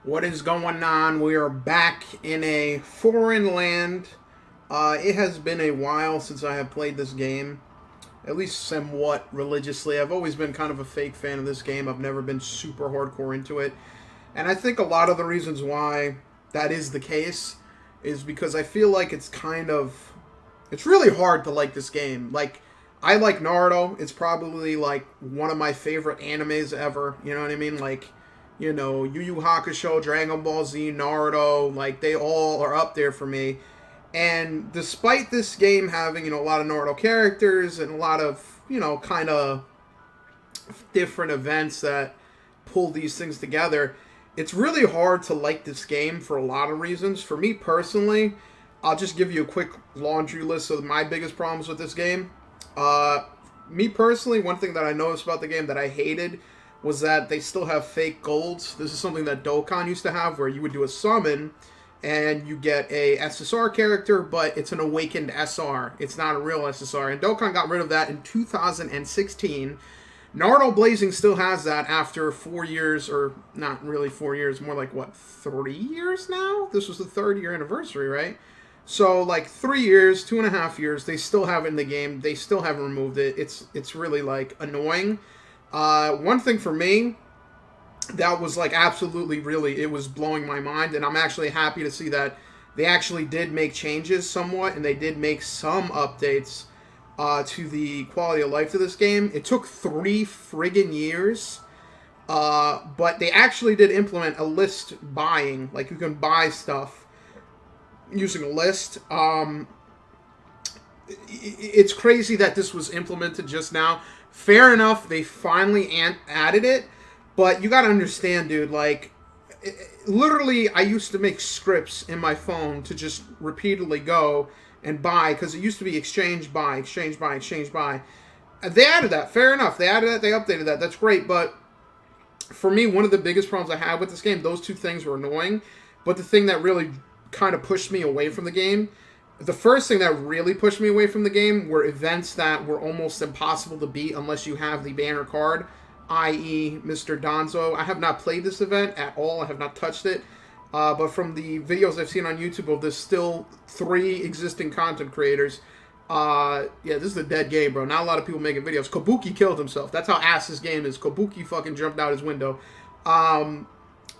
What is going on? We are back in a foreign land. It has been a while since I have played this game, at least somewhat religiously. I've always been kind of a fake fan of this game. I've never been super hardcore into it. And I think a lot of the reasons why that is the case is because I feel like it's really hard to like this game. Like, I like Naruto. It's probably like one of my favorite animes ever. You know what I mean? Like, Yu Yu Hakusho, Dragon Ball Z, Naruto, like they all are up there for me. And despite this game having, a lot of Naruto characters and a lot of, kind of different events that pull these things together, it's really hard to like this game for a lot of reasons. For me personally, I'll just give you a quick laundry list of my biggest problems with this game. Me personally, one thing that I noticed about the game that I hated was that they still have fake golds. This is something that Dokkan used to have, where you would do a summon and you get a SSR character, but it's an awakened SR. It's not a real SSR. And Dokkan got rid of that in 2016. Naruto Blazing still has that after 4 years, or not really 4 years, more like, 3 years now? This was the third year anniversary, right? So, like, 3 years, 2.5 years, they still have it in the game. They still haven't removed it. It's really, like, annoying. One thing for me that was like absolutely really, it was blowing my mind, and I'm actually happy to see that they actually did make changes somewhat, and they did make some updates to the quality of life of this game. It took 3 friggin' years, but they actually did implement a list buying. Like, you can buy stuff using a list. It's crazy that this was implemented just now. Fair enough, they finally added it, but you gotta understand, dude, like, literally, I used to make scripts in my phone to just repeatedly go and buy, because it used to be exchange, buy, exchange, buy, exchange, buy. They added that, fair enough, they added that, they updated that, that's great, but for me, one of the biggest problems I had with this game, those two things were annoying, but the thing that really kind of pushed me away from the game, the first thing that really pushed me away from the game were events that were almost impossible to beat unless you have the banner card, i.e. Mr. Donzo. I have not played this event at all. I have not touched it. But from the videos I've seen on YouTube of this still 3 existing content creators, yeah, this is a dead game, bro. Not a lot of people making videos. Kabuki killed himself. That's how ass this game is. Kabuki fucking jumped out his window.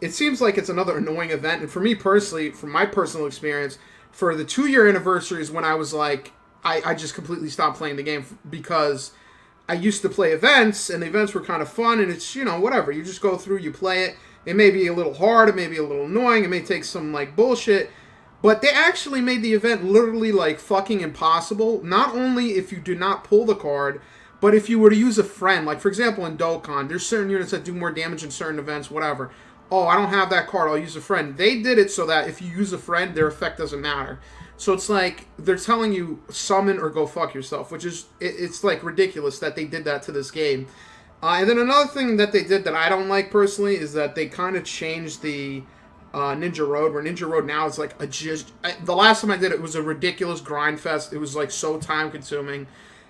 It seems like it's another annoying event. And for me personally, from my personal experience, for the 2-year anniversary is when I was like, I just completely stopped playing the game because I used to play events, and the events were kind of fun, and it's, whatever. You just go through, you play it. It may be a little hard, it may be a little annoying, it may take some, like, bullshit, but they actually made the event literally, like, fucking impossible. Not only if you do not pull the card, but if you were to use a friend. Like, for example, in Dokkan, there's certain units that do more damage in certain events, whatever. Oh, I don't have that card, I'll use a friend. They did it so that if you use a friend, their effect doesn't matter. So it's like, they're telling you, summon or go fuck yourself, which is, it's like ridiculous that they did that to this game. And then another thing that they did that I don't like personally is that they kind of changed the Ninja Road, where Ninja Road now is like the last time I did it, it was a ridiculous grind fest. It was like so time consuming.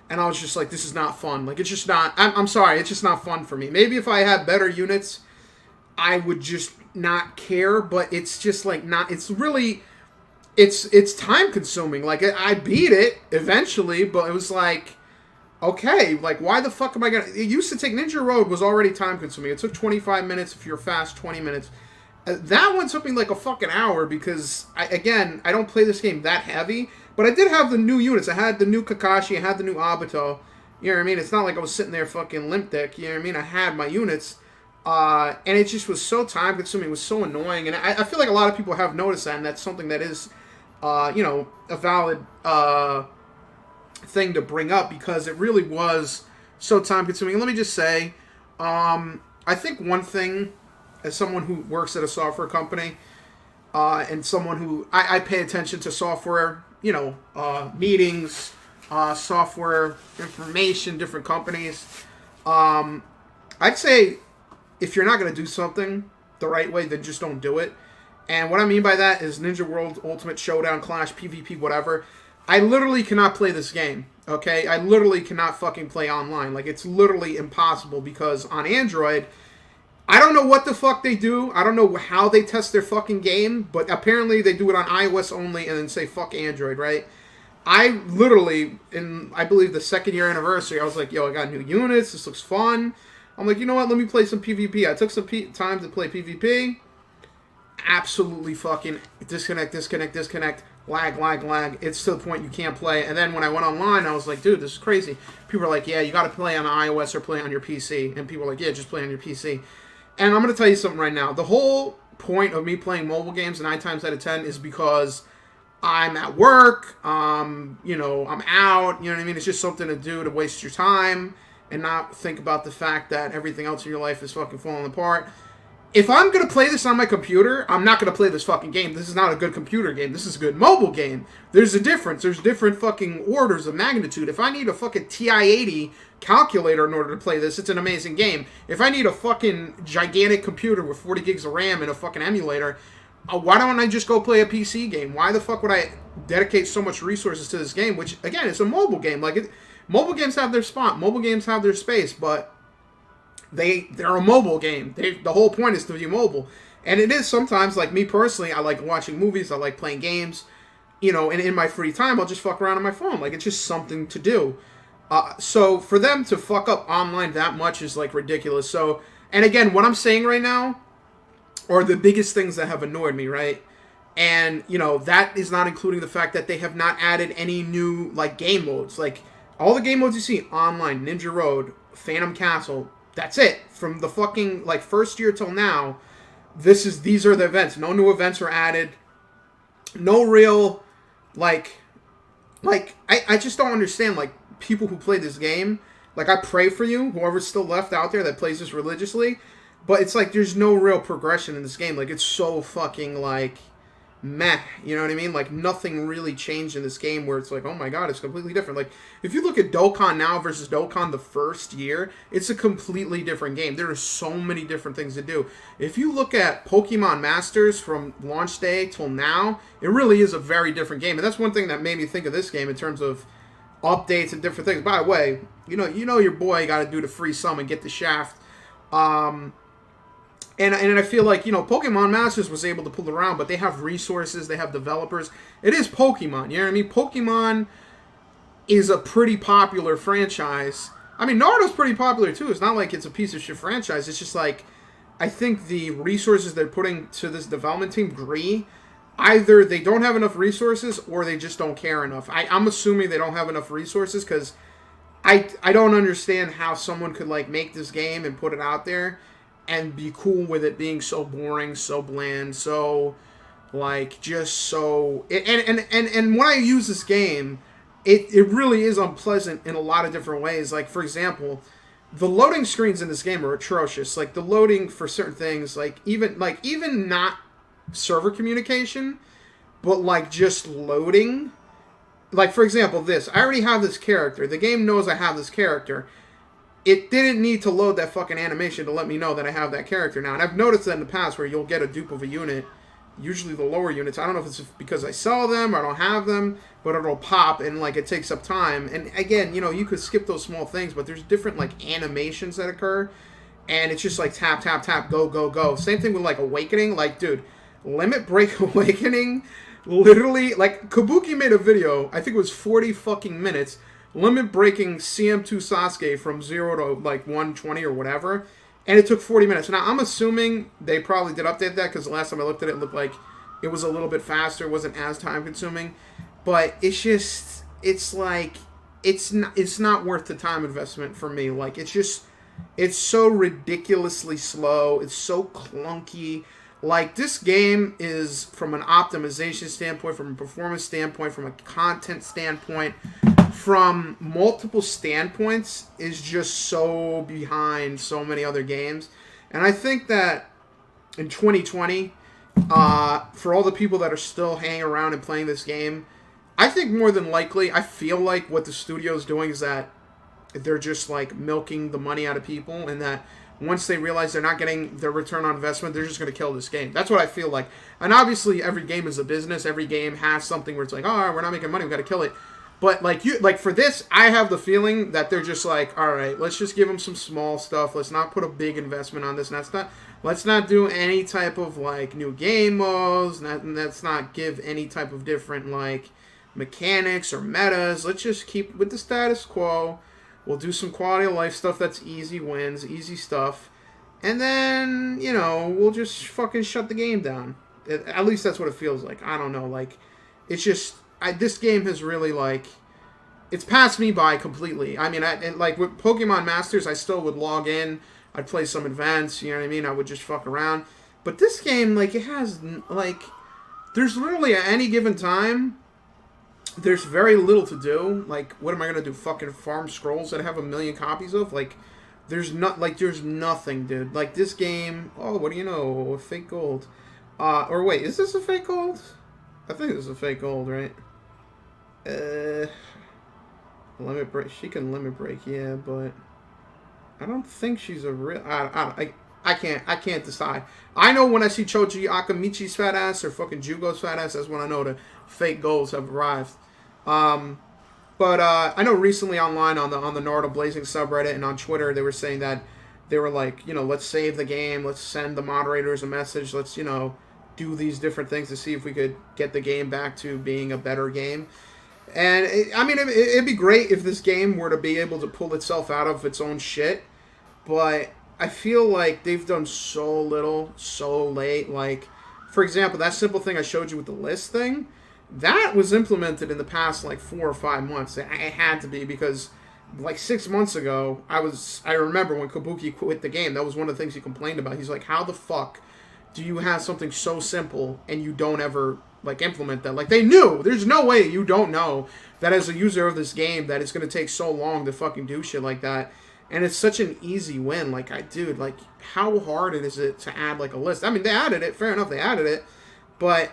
And I was just like, this is not fun. Like, it's just not, I'm sorry, it's just not fun for me. Maybe if I had better units, I would just not care, but it's just like not, it's really, it's time consuming. Like, I beat it eventually, but it was like, okay, like, why the fuck am I gonna, it used to take, Ninja Road was already time consuming. It took 25 minutes if you're fast, 20 minutes. That one took me like a fucking hour because, I don't play this game that heavy, but I did have the new units. I had the new Kakashi, I had the new Obito, you know what I mean? It's not like I was sitting there fucking limp dick, you know what I mean? I had my units. And it just was so time consuming, it was so annoying, and I feel like a lot of people have noticed that, and that's something that is, a valid thing to bring up, because it really was so time consuming. And let me just say, I think one thing, as someone who works at a software company, and someone who, I pay attention to software, meetings, software information, different companies, I'd say, if you're not going to do something the right way, then just don't do it. And what I mean by that is Ninja World, Ultimate Showdown, Clash, PvP, whatever. I literally cannot play this game, okay? I literally cannot fucking play online. Like, it's literally impossible because on Android, I don't know what the fuck they do. I don't know how they test their fucking game, but apparently they do it on iOS only and then say fuck Android, right? I literally, in I believe the second year anniversary, I was like, yo, I got new units. This looks fun. I'm like, you know what? Let me play some PvP. I took some time to play PvP. Absolutely fucking disconnect, lag. It's to the point you can't play. And then when I went online, I was like, dude, this is crazy. People are like, yeah, you got to play on iOS or play on your PC. And people are like, yeah, just play on your PC. And I'm going to tell you something right now. The whole point of me playing mobile games 9 times out of 10 is because I'm at work, you know, I'm out, you know what I mean? It's just something to do to waste your time and not think about the fact that everything else in your life is fucking falling apart. If I'm going to play this on my computer, I'm not going to play this fucking game. This is not a good computer game. This is a good mobile game. There's a difference. There's different fucking orders of magnitude. If I need a fucking TI-80 calculator in order to play this, it's an amazing game. If I need a fucking gigantic computer with 40 gigs of RAM and a fucking emulator, why don't I just go play a PC game? Why the fuck would I dedicate so much resources to this game? Which, again, it's a mobile game. Like, mobile games have their spot. Mobile games have their space, but they're a mobile game. The whole point is to be mobile. And it is sometimes, like me personally, I like watching movies, I like playing games, you know, and in my free time, I'll just fuck around on my phone. Like, it's just something to do. So for them to fuck up online that much is, like, ridiculous. So, and again, what I'm saying right now are the biggest things that have annoyed me, right? And, you know, that is not including the fact that they have not added any new, like, game modes. Like, all the game modes you see online, Ninja Road, Phantom Castle, that's it. From the fucking, like, first year till now, these are the events. No new events were added. No real, like, I just don't understand, like, people who play this game. Like, I pray for you, whoever's still left out there that plays this religiously. But it's like, there's no real progression in this game. Like, it's so fucking, like, meh. You know what I mean? Like, nothing really changed in this game where it's like, oh my god, it's completely different. Like, if you look at Dokkan now versus Dokkan the first year, it's a completely different game. There are so many different things to do. If you look at Pokemon Masters from launch day till now, it really is a very different game. And that's one thing that made me think of this game in terms of updates and different things. By the way, you know your boy got to do the free summon, get the shaft. And I feel like, you know, Pokemon Masters was able to pull it around, but they have resources, they have developers. It is Pokemon, you know what I mean? Pokemon is a pretty popular franchise. I mean, Naruto's pretty popular too. It's not like it's a piece of shit franchise. It's just like, I think the resources they're putting to this development team agree. Either they don't have enough resources or they just don't care enough. I'm assuming they don't have enough resources because I don't understand how someone could, like, make this game and put it out there and be cool with it being so boring, so bland, so, like, just so... And when I use this game, it really is unpleasant in a lot of different ways. Like, for example, the loading screens in this game are atrocious. Like, the loading for certain things, even not server communication, but, like, just loading. Like, for example, this. I already have this character. The game knows I have this character. It didn't need to load that fucking animation to let me know that I have that character now. And I've noticed that in the past where you'll get a dupe of a unit, usually the lower units. I don't know if it's because I sell them or I don't have them, but it'll pop and, like, it takes up time. And again, you know, you could skip those small things, but there's different, like, animations that occur. And it's just like tap, tap, tap, go, go, go. Same thing with, like, Awakening. Like, dude, Limit Break Awakening, literally, like, Kabuki made a video, I think it was 40 fucking minutes, limit breaking CM2 Sasuke from 0 to, like, 120 or whatever, and it took 40 minutes. Now, I'm assuming they probably did update that, because the last time I looked at it, it looked like it was a little bit faster, it wasn't as time-consuming, but it's just, it's like, it's not worth the time investment for me. Like, it's so ridiculously slow, it's so clunky. Like, this game is, from an optimization standpoint, from a performance standpoint, from a content standpoint, from multiple standpoints, is just so behind so many other games. And I think that in 2020, for all the people that are still hanging around and playing this game, I think more than likely, I feel like what the studio's doing is that they're just, like, milking the money out of people, and that once they realize they're not getting their return on investment, they're just going to kill this game. That's what I feel like. And obviously, every game is a business. Every game has something where it's like, oh, we're not making money, we've got to kill it. But like for this, I have the feeling that they're just like, all right, let's just give them some small stuff. Let's not put a big investment on this. And let's not do any type of like new game modes. Let's not give any type of different like mechanics or metas. Let's just keep with the status quo. We'll do some quality of life stuff that's easy wins, easy stuff. And then, we'll just fucking shut the game down. At least that's what it feels like. I don't know. Like, it's just... this game has really, like... It's passed me by completely. I mean, like, with Pokemon Masters, I still would log in. I'd play some events, you know what I mean? I would just fuck around. But this game, like, it has, like... There's literally, at any given time... There's very little to do. Like, what am I going to do? Fucking farm scrolls that I have 1 million copies of? Like, there's nothing, dude. Like, this game... Oh, what do you know? Fake gold. Or wait, is this a fake gold? I think this is a fake gold, right? Limit break. She can limit break, yeah, but... I don't think she's a real... I can't decide. I know when I see Choji Akamichi's fat ass or fucking Jugo's fat ass, that's when I know the fake goals have arrived. But I know recently online on the Naruto Blazing subreddit and on Twitter, they were saying that they were like, let's save the game, let's send the moderators a message, let's, do these different things to see if we could get the game back to being a better game. And, it'd be great if this game were to be able to pull itself out of its own shit, but I feel like they've done so little, so late. Like, for example, that simple thing I showed you with the list thing, that was implemented in the past, like, 4 or 5 months. It had to be, because, like, 6 months ago, I remember when Kabuki quit the game, that was one of the things he complained about. He's like, how the fuck do you have something so simple and you don't ever, like, implement that? Like, they knew. There's no way you don't know that as a user of this game that it's going to take so long to fucking do shit like that. And it's such an easy win. Like, dude, like, how hard is it to add, like, a list? I mean, they added it. Fair enough, they added it. But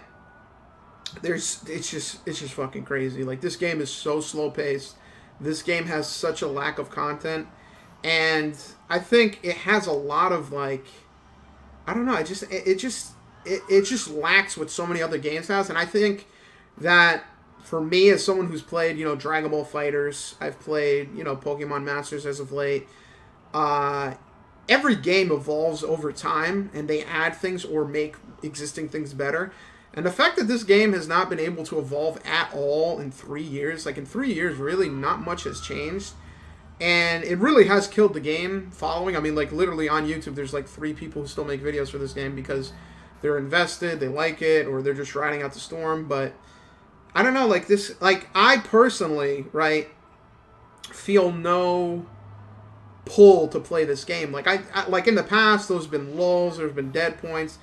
it's just fucking crazy. Like, this game is so slow-paced. This game has such a lack of content. And I think it has a lot of, like... I don't know. It just lacks what so many other games has. And I think that... For me, as someone who's played, Dragon Ball FighterZ, I've played, Pokemon Masters as of late, every game evolves over time, and they add things or make existing things better. And the fact that this game has not been able to evolve at all in 3 years, like in 3 years, really not much has changed. And it really has killed the game following. I mean, like, literally on YouTube, there's like 3 people who still make videos for this game because they're invested, they like it, or they're just riding out the storm, but... I don't know, like this, like I personally, right, feel no pull to play this game. Like I like in the past, there's been lulls, there's been dead points,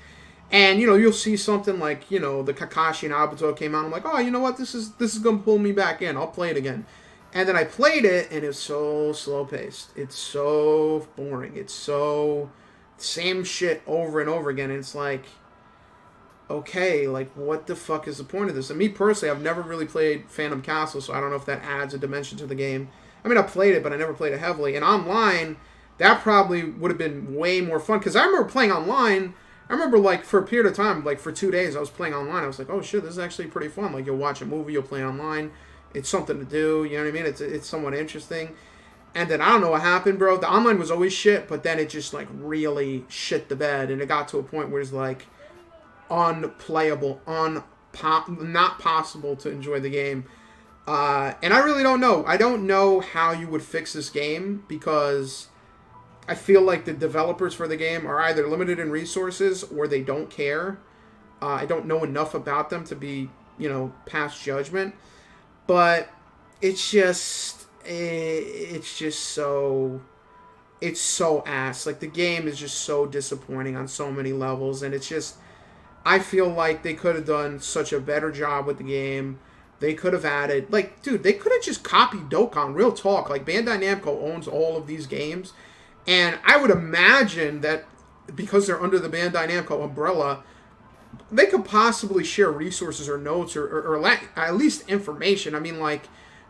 and you'll see something like the Kakashi and Obito came out. I'm like, oh, you know what, this is gonna pull me back in. I'll play it again, and then I played it, and it's so slow paced. It's so boring. It's so same shit over and over again. And it's like. Okay, like, what the fuck is the point of this? And me personally, I've never really played Phantom Castle, so I don't know if that adds a dimension to the game. I mean, I played it, but I never played it heavily. And online, that probably would have been way more fun. Because I remember playing online, I remember, like, for a period of time, like, for 2 days, I was playing online. I was like, oh, shit, this is actually pretty fun. Like, you'll watch a movie, you'll play online. It's something to do, you know what I mean? It's somewhat interesting. And then, I don't know what happened, bro. The online was always shit, but then it just, like, really shit the bed. And it got to a point where it's, like... unplayable, not possible to enjoy the game. And I really don't know. I don't know how you would fix this game because I feel like the developers for the game are either limited in resources or they don't care. I don't know enough about them to be, pass judgment. But it's just so... It's so ass. Like, the game is just so disappointing on so many levels, and it's just... I feel like they could have done such a better job with the game. They could have added... Like, dude, they could have just copied Dokkan. Real talk. Like, Bandai Namco owns all of these games. And I would imagine that because they're under the Bandai Namco umbrella, they could possibly share resources or notes or at least information. I mean, like,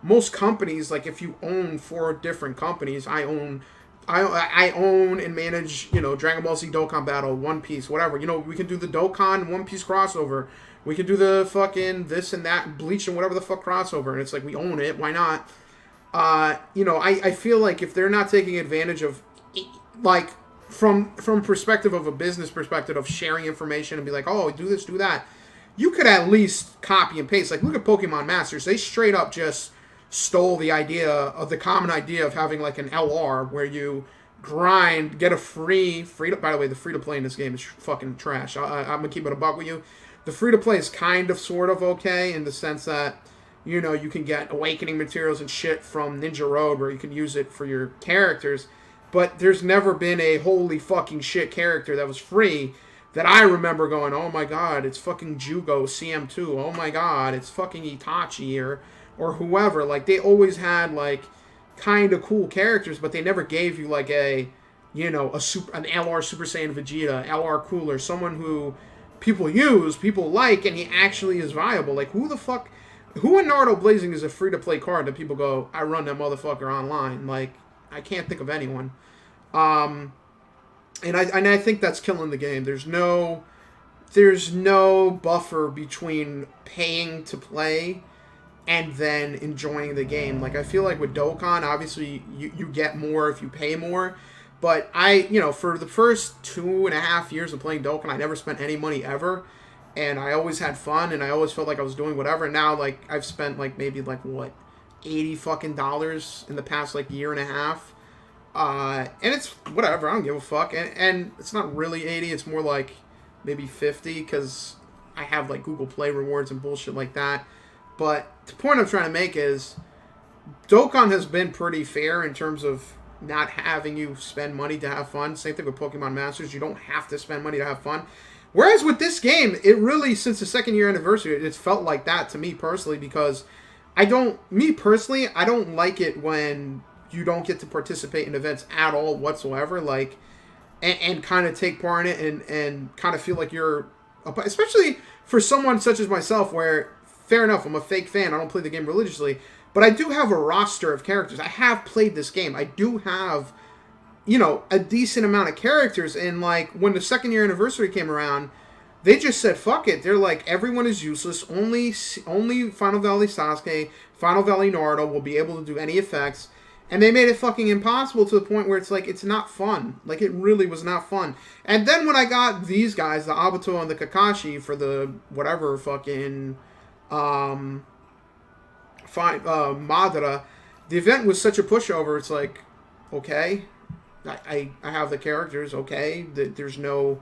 most companies, like, if you own 4 different companies, I own I own and manage, Dragon Ball Z Dokkan Battle, One Piece, whatever. We can do the Dokkan One Piece crossover. We can do the fucking this and that, Bleach and whatever the fuck crossover. And it's like, we own it. Why not? I feel like if they're not taking advantage of, like, from perspective of a business perspective of sharing information and be like, oh, do this, do that, you could at least copy and paste. Like, look at Pokemon Masters. They straight up just stole the idea of the common idea of having like an LR where you grind, get a free to, by the way, the free to play in this game is fucking trash. I'm gonna keep it a buck with you. The free to play is kind of sort of okay in the sense that you can get awakening materials and shit from Ninja Road where you can use it for your characters, but there's never been a holy fucking shit character that was free that I remember going, oh my god, it's fucking Jugo CM2, oh my god, it's fucking Itachi or whoever. Like, they always had like kind of cool characters, but they never gave you like an LR Super Saiyan Vegeta, LR Cooler, someone who people use, people like, and he actually is viable. Like, who in Naruto Blazing is a free to play card that people go, I run that motherfucker online? Like, I can't think of anyone. And I think that's killing the game. There's no buffer between paying to play and then enjoying the game. Like, I feel like with Dokkan, obviously you get more if you pay more. But for the first 2.5 years of playing Dokkan, I never spent any money ever. And I always had fun, and I always felt like I was doing whatever. And now, like, I've spent, like, maybe, like, what, $80 fucking dollars in the past, like, year and a half. And it's whatever, I don't give a fuck. And it's not really 80, it's more like maybe 50, because I have, like, Google Play rewards and bullshit like that. But the point I'm trying to make is Dokkan has been pretty fair in terms of not having you spend money to have fun. Same thing with Pokemon Masters. You don't have to spend money to have fun. Whereas with this game, it really, since the second year anniversary, it's felt like that to me personally, because I don't like it when you don't get to participate in events at all whatsoever, like, and kind of take part in it and kind of feel like you're, especially for someone such as myself where, fair enough, I'm a fake fan, I don't play the game religiously, but I do have a roster of characters. I have played this game. I do have, a decent amount of characters, and, like, when the second year anniversary came around, they just said, fuck it. They're like, everyone is useless. Only Final Valley Sasuke, Final Valley Naruto will be able to do any effects. And they made it fucking impossible to the point where it's like, it's not fun. Like, it really was not fun. And then when I got these guys, the Abuto and the Kakashi, for the whatever fucking Madara, the event was such a pushover. It's like, okay, I have the characters, okay. There's no,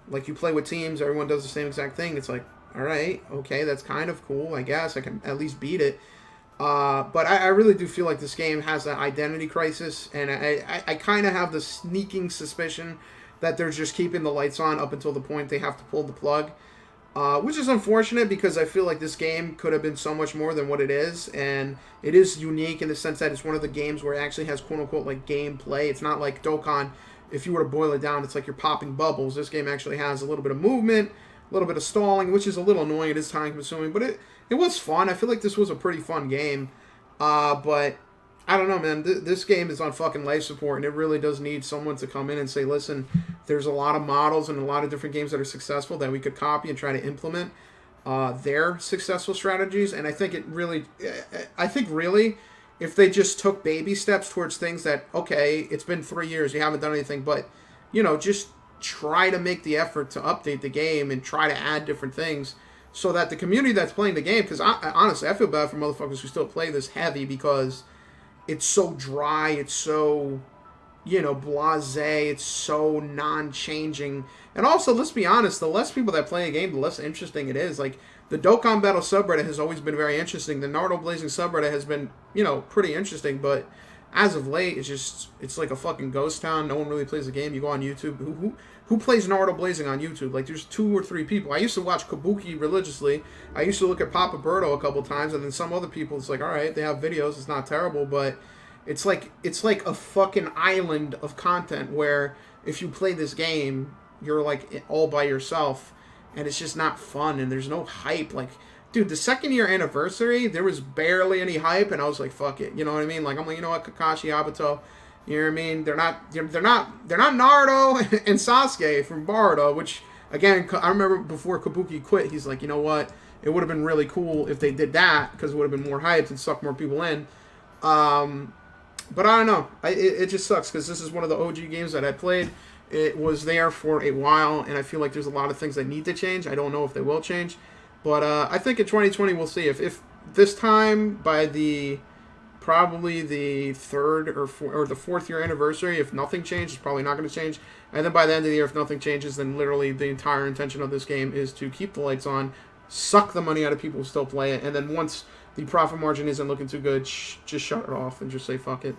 like, you play with teams, everyone does the same exact thing. It's like, all right, okay, that's kind of cool, I guess. I can at least beat it. But I really do feel like this game has an identity crisis, and I kind of have the sneaking suspicion that they're just keeping the lights on up until the point they have to pull the plug, which is unfortunate because I feel like this game could have been so much more than what it is, and it is unique in the sense that it's one of the games where it actually has quote-unquote like gameplay. It's not like Dokkan, if you were to boil it down, it's like you're popping bubbles. This game actually has a little bit of movement, a little bit of stalling, which is a little annoying. It is time-consuming, but it was fun. I feel like this was a pretty fun game. But I don't know, man. This game is on fucking life support, and it really does need someone to come in and say, listen, there's a lot of models and a lot of different games that are successful that we could copy and try to implement their successful strategies. And I think really, if they just took baby steps towards things that, okay, it's been 3 years, you haven't done anything, but, just try to make the effort to update the game and try to add different things so that the community that's playing the game, because honestly, I feel bad for motherfuckers who still play this heavy because it's so dry, it's so, blasé, it's so non-changing. And also, let's be honest, the less people that play a game, the less interesting it is. Like, the Dokkan Battle subreddit has always been very interesting. The Naruto Blazing subreddit has been, pretty interesting, but as of late, it's like a fucking ghost town. No one really plays the game. You go on YouTube. Who plays Naruto Blazing on YouTube? Like, there's 2 or 3 people. I used to watch Kabuki religiously. I used to look at Papa Berto a couple times, and then some other people, it's like, all right, they have videos. It's not terrible, but it's like a fucking island of content where if you play this game, you're, like, all by yourself, and it's just not fun, and there's no hype. Like, dude, the second year anniversary, there was barely any hype, and I was like, fuck it. You know what I mean? Like, I'm like, you know what, Kakashi, Abuto, You know what I mean? They're not Naruto and Sasuke from Boruto, which again I remember before Kabuki quit, he's like, you know what? It would have been really cool if they did that because it would have been more hyped and sucked more people in. But I don't know. It just sucks because this is one of the OG games that I played. It was there for a while, and I feel like there's a lot of things that need to change. I don't know if they will change, but I think in 2020 we'll see if this time by probably the third or the fourth year anniversary, if nothing changes, it's probably not going to change. And then by the end of the year, if nothing changes, then literally the entire intention of this game is to keep the lights on, suck the money out of people who still play it, and then once the profit margin isn't looking too good, just shut it off and just say fuck it.